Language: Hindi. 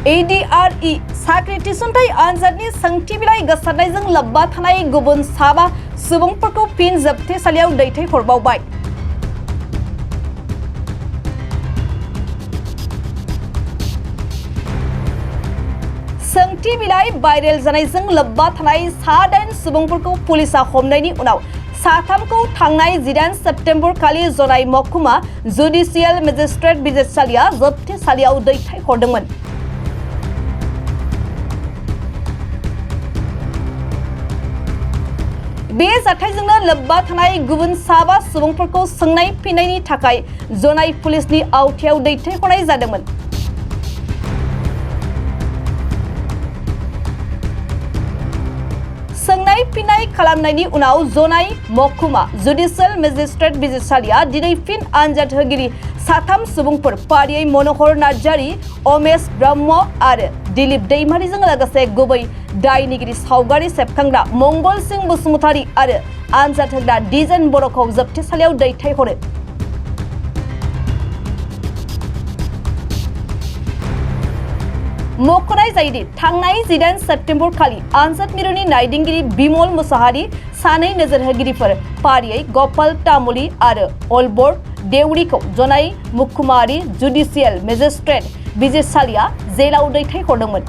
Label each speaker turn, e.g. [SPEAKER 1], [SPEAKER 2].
[SPEAKER 1] ADRE साख्रि थिसनथाइ आनजादनि सोंथि बिलाइ गोसारनायजों लोब्बा थानाय गुबुन साबा सुबुंफोरखौ फिन जोबथेसालियाव दैथायहरबावबाय। सोंथि बिलाइ भाइरेल जानायजों लोब्बा थानाय 8 सुबुंफोरखौ पुलिसा हमनायनि उनाव साथामखौ थांनाय 18 सेप्तेम्बर खालि जनाय महकुमा जुडिसियेल मेजिस्ट्रेट बिजिरसालिया जोबथेसालियाव दैथायहरदोंमोन। बे जाथायजोंनो लोब्बा थानाय गुबुन साबा सुबुंफोरखौ सोंनाय फिननायनि थाखाय जनाय पुलिसनि आवथायाव दैथायहरनाय जादोंमोन। सोंनाय फिननाय खालामनायनि उनाव जनाय महकुमा जुडिसियेल मेजिस्ट्रेट बिजिरसालिया दिनै फिन आनजाद होगिरि साथाम सुबुंफोर फारियै मनोहर नार्जारी, अमेश ब्रह्म आरो दिलीप दैमारीजों लोगोसे गुबै दायनिगिरि सावगारि सेबखांग्रा मंगल सिंह बसुमतारी आरो आनजाद होग्रा दिजेन बर'खौ जोबथेसालियाव दैथायहरो। मख'नाय जायोदि थांनाय 18 सेप्तेम्बर खालि आनजाद मिरुनि नायदिंगिरि बिमल मुसाहारि, सानै नोजोर होगिरिफोर फारियै गपाल तामुली आरो अलबर देउरीखौ जनाय महकुमारि जुडिसियेल मेजिस्ट्रेट बिजिरसालिया जेलाव दैथायहरदोंमोन।